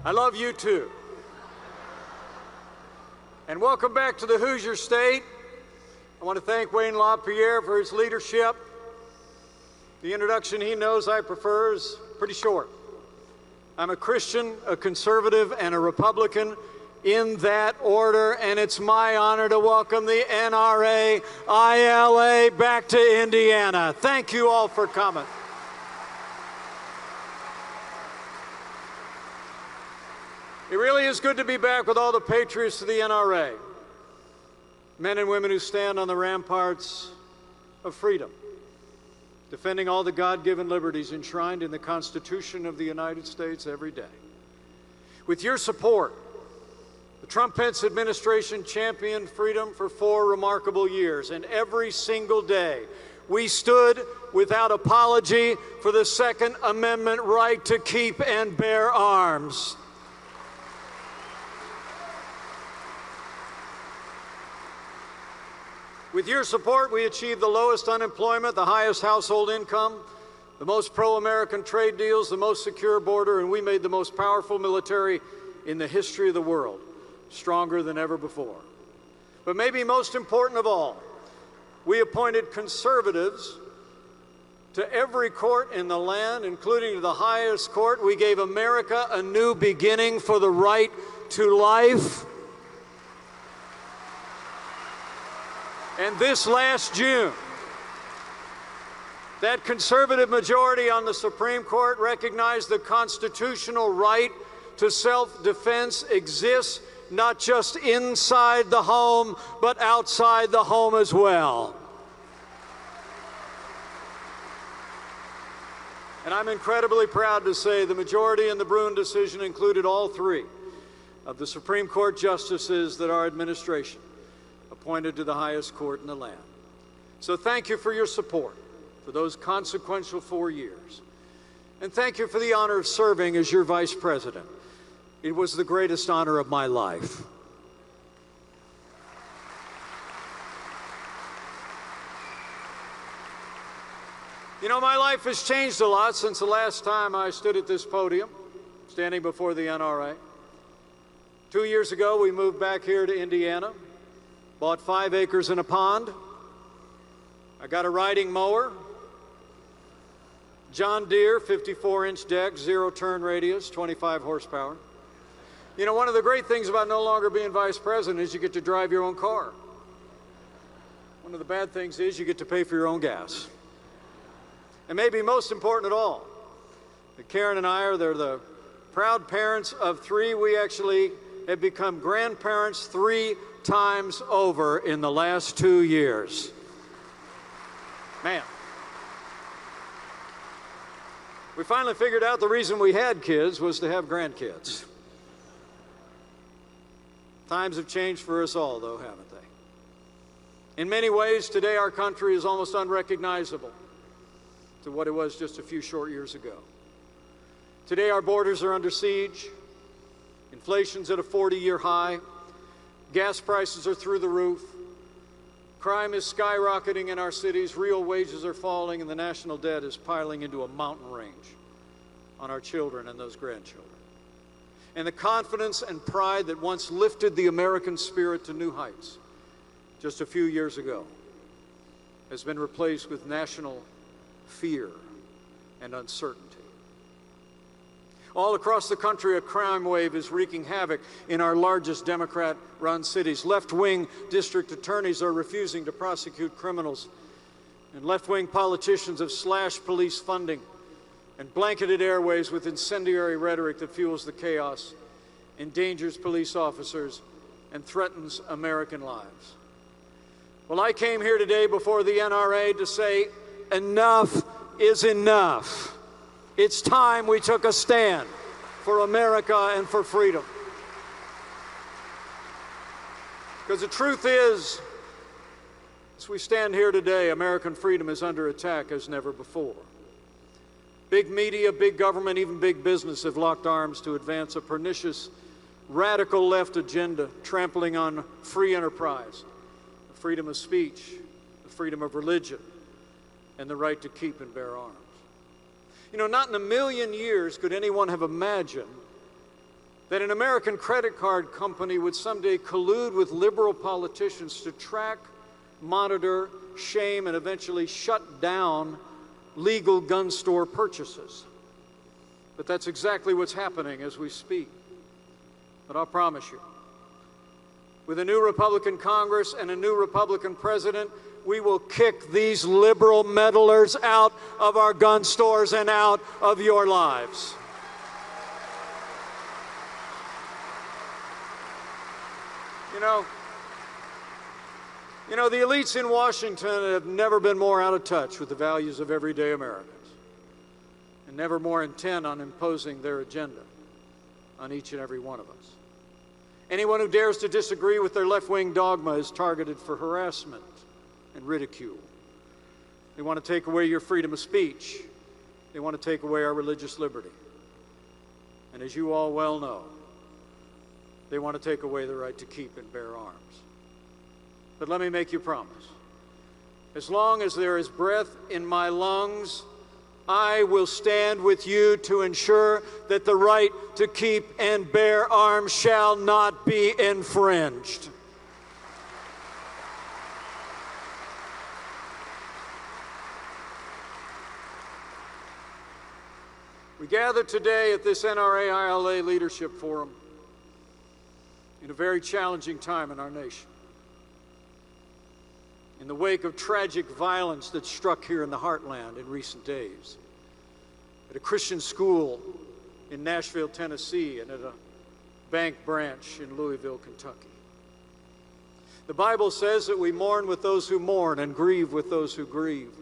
I love you too. And welcome back to the Hoosier State. I want to thank Wayne LaPierre for his leadership. The introduction he knows I prefer is pretty short. I'm a Christian, a conservative, and a Republican in that order, and it's my honor to welcome the NRA ILA back to Indiana. Thank you all for coming. It really is good to be back with all the patriots of the NRA, men and women who stand on the ramparts of freedom, defending all the God-given liberties enshrined in the Constitution of the United States every day. With your support, the Trump-Pence administration championed freedom for 4 remarkable years, and every single day we stood without apology for the Second Amendment right to keep and bear arms. With your support, we achieved the lowest unemployment, the highest household income, the most pro-American trade deals, the most secure border, and we made the most powerful military in the history of the world, stronger than ever before. But maybe most important of all, we appointed conservatives to every court in the land, including to the highest court. We gave America a new beginning for the right to life. And this last June, that conservative majority on the Supreme Court recognized the constitutional right to self-defense exists not just inside the home, but outside the home as well. And I'm incredibly proud to say the majority in the Bruen decision included all 3 of the Supreme Court justices that our administration appointed to the highest court in the land. So thank you for your support for those consequential 4 years. And thank you for the honor of serving as your vice president. It was the greatest honor of my life. You know, my life has changed a lot since the last time I stood at this podium, standing before the NRA. 2 years ago, we moved back here to Indiana, bought 5 acres and a pond. I got a riding mower, John Deere 54-inch deck, 0-turn radius, 25 horsepower. You know, one of the great things about no longer being vice president is you get to drive your own car. One of the bad things is you get to pay for your own gas. And maybe most important at all, that Karen and I they're the proud parents of 3. We actually have become grandparents 3 times over in the last 2 years. Man. We finally figured out the reason we had kids was to have grandkids. Times have changed for us all, though, haven't they? In many ways, today our country is almost unrecognizable to what it was just a few short years ago. Today our borders are under siege. Inflation's at a 40-year high. Gas prices are through the roof. Crime is skyrocketing in our cities. Real wages are falling, and the national debt is piling into a mountain range on our children and those grandchildren. And the confidence and pride that once lifted the American spirit to new heights just a few years ago has been replaced with national fear and uncertainty. All across the country, a crime wave is wreaking havoc in our largest Democrat-run cities. Left-wing district attorneys are refusing to prosecute criminals, and left-wing politicians have slashed police funding and blanketed airways with incendiary rhetoric that fuels the chaos, endangers police officers, and threatens American lives. Well, I came here today before the NRA to say enough is enough. It's time we took a stand for America and for freedom. Because the truth is, as we stand here today, American freedom is under attack as never before. Big media, big government, even big business have locked arms to advance a pernicious, radical left agenda, trampling on free enterprise, the freedom of speech, the freedom of religion, and the right to keep and bear arms. You know, not in a million years could anyone have imagined that an American credit card company would someday collude with liberal politicians to track, monitor, shame, and eventually shut down legal gun store purchases. But that's exactly what's happening as we speak. But I'll promise you, with a new Republican Congress and a new Republican president, we will kick these liberal meddlers out of our gun stores and out of your lives. You know, the elites in Washington have never been more out of touch with the values of everyday Americans, and never more intent on imposing their agenda on each and every one of us. Anyone who dares to disagree with their left-wing dogma is targeted for harassment and ridicule. They want to take away your freedom of speech. They want to take away our religious liberty. And as you all well know, they want to take away the right to keep and bear arms. But let me make you a promise. As long as there is breath in my lungs, I will stand with you to ensure that the right to keep and bear arms shall not be infringed. We gather today at this NRA ILA Leadership Forum in a very challenging time in our nation. In the wake of tragic violence that struck here in the heartland in recent days, at a Christian school in Nashville, Tennessee, and at a bank branch in Louisville, Kentucky. The Bible says that we mourn with those who mourn and grieve with those who grieve.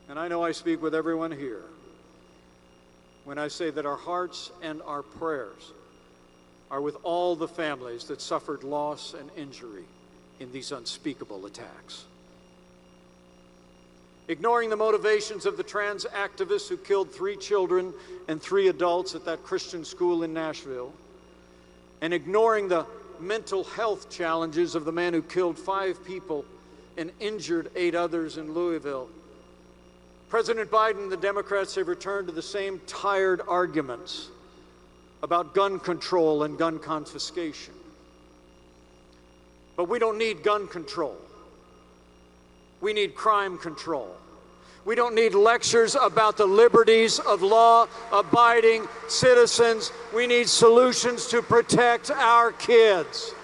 And I know I speak with everyone here when I say that our hearts and our prayers are with all the families that suffered loss and injury in these unspeakable attacks. Ignoring the motivations of the trans activists who killed 3 children and 3 adults at that Christian school in Nashville, and ignoring the mental health challenges of the man who killed 5 people and injured 8 others in Louisville, President Biden and the Democrats have returned to the same tired arguments about gun control and gun confiscation. But we don't need gun control. We need crime control. We don't need lectures about the liberties of law-abiding citizens. We need solutions to protect our kids.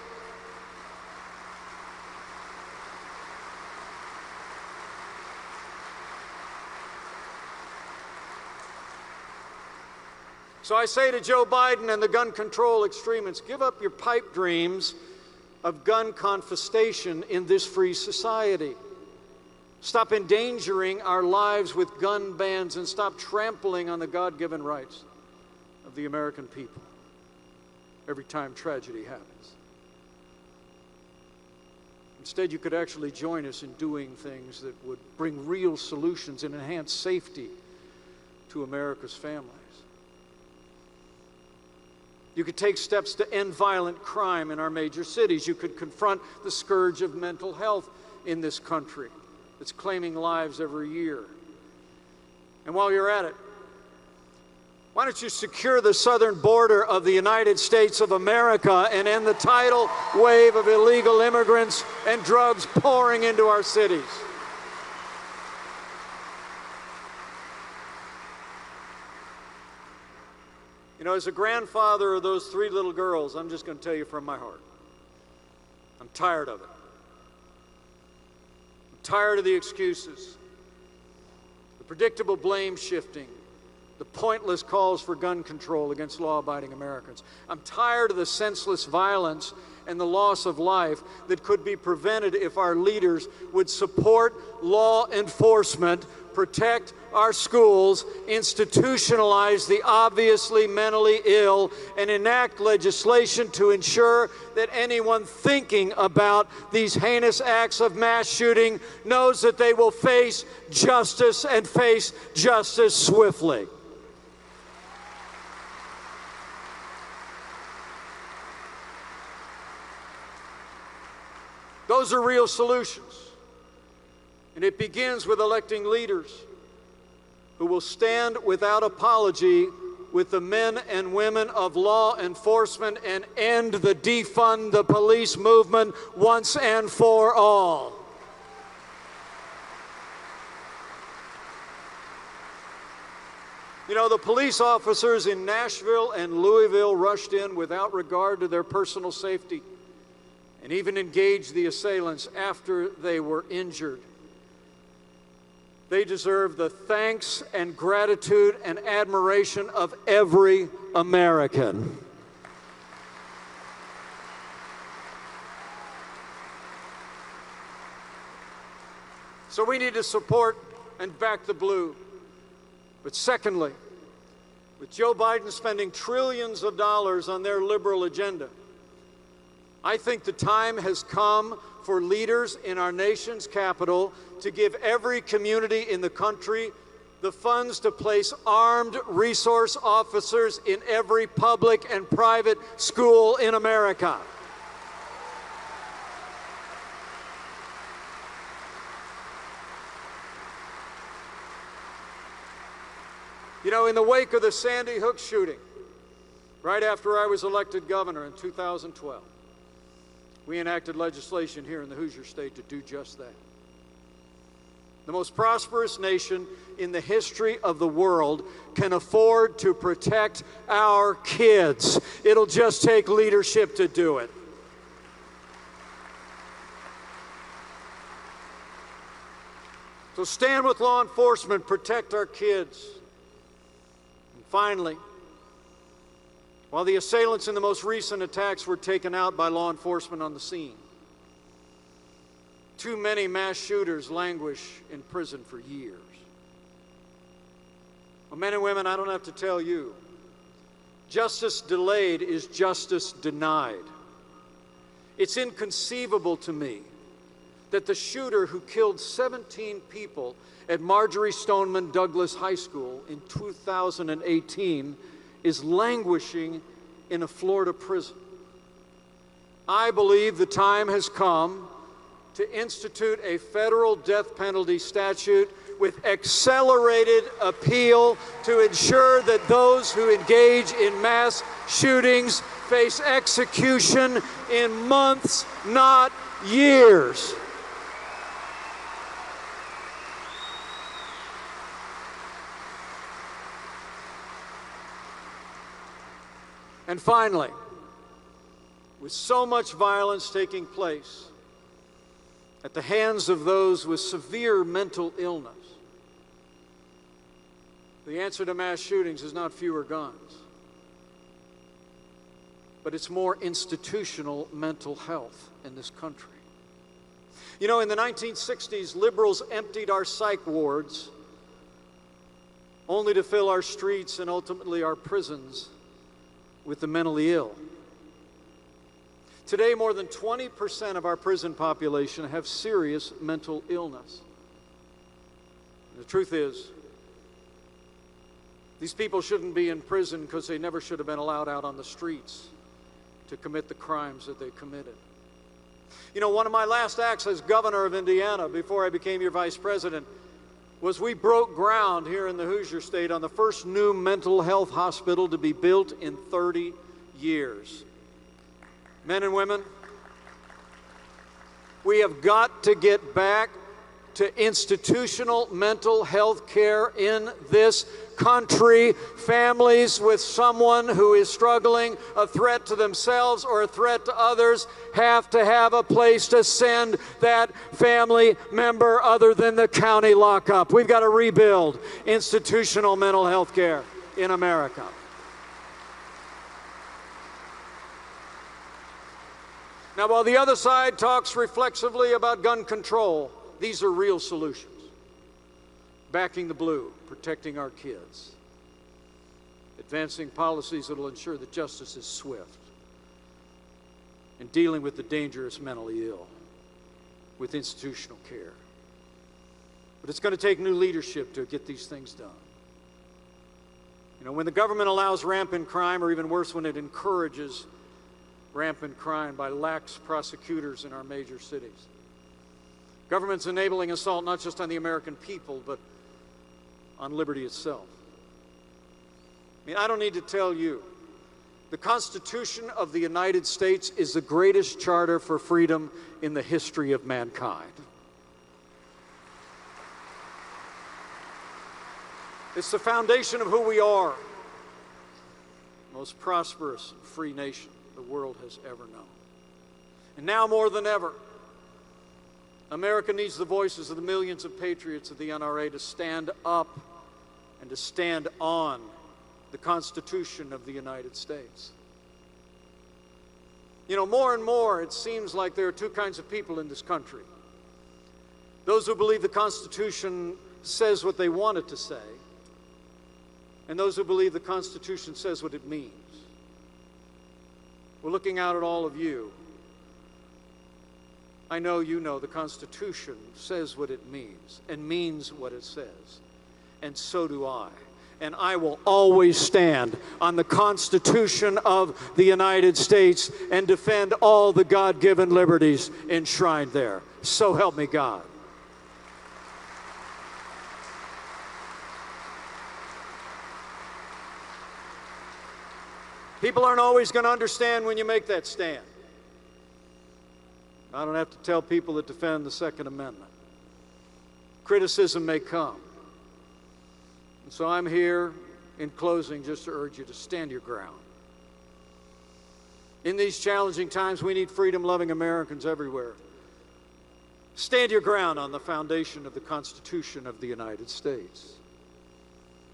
So I say to Joe Biden and the gun control extremists, give up your pipe dreams of gun confiscation in this free society. Stop endangering our lives with gun bans and stop trampling on the God-given rights of the American people every time tragedy happens. Instead, you could actually join us in doing things that would bring real solutions and enhance safety to America's families. You could take steps to end violent crime in our major cities. You could confront the scourge of mental health in this country that's claiming lives every year. And while you're at it, why don't you secure the southern border of the United States of America and end the tidal wave of illegal immigrants and drugs pouring into our cities? You know, as a grandfather of those 3 little girls, I'm just going to tell you from my heart, I'm tired of it. I'm tired of the excuses, the predictable blame shifting, the pointless calls for gun control against law-abiding Americans. I'm tired of the senseless violence and the loss of life that could be prevented if our leaders would support law enforcement, protect our schools, institutionalize the obviously mentally ill, and enact legislation to ensure that anyone thinking about these heinous acts of mass shooting knows that they will face justice and face justice swiftly. Those are real solutions. And it begins with electing leaders who will stand without apology with the men and women of law enforcement and end the defund the police movement once and for all. You know, the police officers in Nashville and Louisville rushed in without regard to their personal safety and even engaged the assailants after they were injured. They deserve the thanks and gratitude and admiration of every American. So we need to support and back the blue. But secondly, with Joe Biden spending trillions of dollars on their liberal agenda, I think the time has come for leaders in our nation's capital to give every community in the country the funds to place armed resource officers in every public and private school in America. You know, in the wake of the Sandy Hook shooting, right after I was elected governor in 2012, we enacted legislation here in the Hoosier State to do just that. The most prosperous nation in the history of the world can afford to protect our kids. It'll just take leadership to do it. So stand with law enforcement, protect our kids. And finally, while the assailants in the most recent attacks were taken out by law enforcement on the scene, too many mass shooters languish in prison for years. Well, men and women, I don't have to tell you, justice delayed is justice denied. It's inconceivable to me that the shooter who killed 17 people at Marjorie Stoneman Douglas High School in 2018 is languishing in a Florida prison. I believe the time has come to institute a federal death penalty statute with accelerated appeal to ensure that those who engage in mass shootings face execution in months, not years. And finally, with so much violence taking place at the hands of those with severe mental illness, the answer to mass shootings is not fewer guns, but it's more institutional mental health in this country. You know, in the 1960s, liberals emptied our psych wards only to fill our streets and ultimately our prisons with the mentally ill. Today, more than 20% of our prison population have serious mental illness. And the truth is, these people shouldn't be in prison because they never should have been allowed out on the streets to commit the crimes that they committed. You know, one of my last acts as governor of Indiana before I became your vice president was we broke ground here in the Hoosier State on the first new mental health hospital to be built in 30 years. Men and women, we have got to get back to institutional mental health care in this country. Families with someone who is struggling, a threat to themselves or a threat to others, have to have a place to send that family member other than the county lockup. We've got to rebuild institutional mental health care in America. Now, while the other side talks reflexively about gun control, these are real solutions. Backing the blue, protecting our kids, advancing policies that will ensure that justice is swift, and dealing with the dangerous mentally ill with institutional care. But it's going to take new leadership to get these things done. You know, when the government allows rampant crime, or even worse, when it encourages rampant crime by lax prosecutors in our major cities, government's enabling assault not just on the American people, but on liberty itself. I don't need to tell you, the Constitution of the United States is the greatest charter for freedom in the history of mankind. It's the foundation of who we are, the most prosperous and free nation the world has ever known. And now more than ever, America needs the voices of the millions of patriots of the NRA to stand up and to stand on the Constitution of the United States. More and more it seems like there are two kinds of people in this country. Those who believe the Constitution says what they want it to say, and those who believe the Constitution says what it means. We're looking out at all of you. I know you know the Constitution says what it means and means what it says, and so do I. And I will always stand on the Constitution of the United States and defend all the God-given liberties enshrined there. So help me God. People aren't always going to understand when you make that stand. I don't have to tell people that defend the Second Amendment. Criticism may come. And so I'm here in closing just to urge you to stand your ground. In these challenging times, we need freedom-loving Americans everywhere. Stand your ground on the foundation of the Constitution of the United States.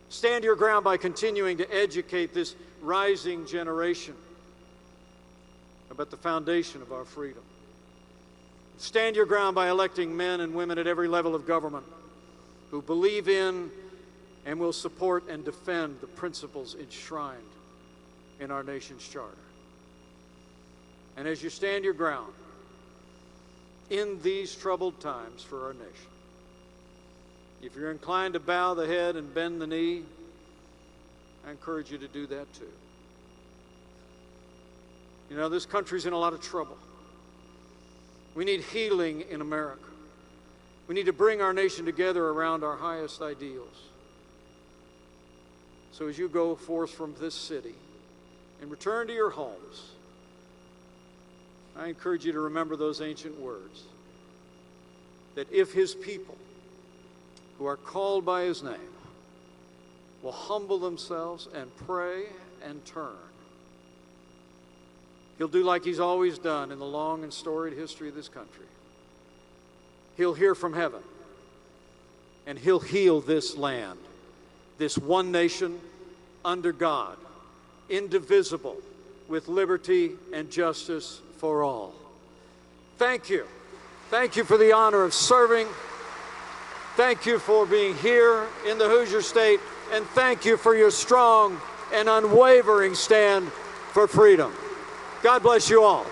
Stand your ground by continuing to educate this rising generation about the foundation of our freedom. Stand your ground by electing men and women at every level of government who believe in and will support and defend the principles enshrined in our nation's charter. And as you stand your ground in these troubled times for our nation, if you're inclined to bow the head and bend the knee, I encourage you to do that too. This country's in a lot of trouble. We need healing in America. We need to bring our nation together around our highest ideals. So as you go forth from this city and return to your homes, I encourage you to remember those ancient words, that if His people who are called by His name will humble themselves and pray and turn, He'll do like He's always done in the long and storied history of this country. He'll hear from heaven, and He'll heal this land, this one nation under God, indivisible, with liberty and justice for all. Thank you. Thank you for the honor of serving. Thank you for being here in the Hoosier State, and thank you for your strong and unwavering stand for freedom. God bless you all.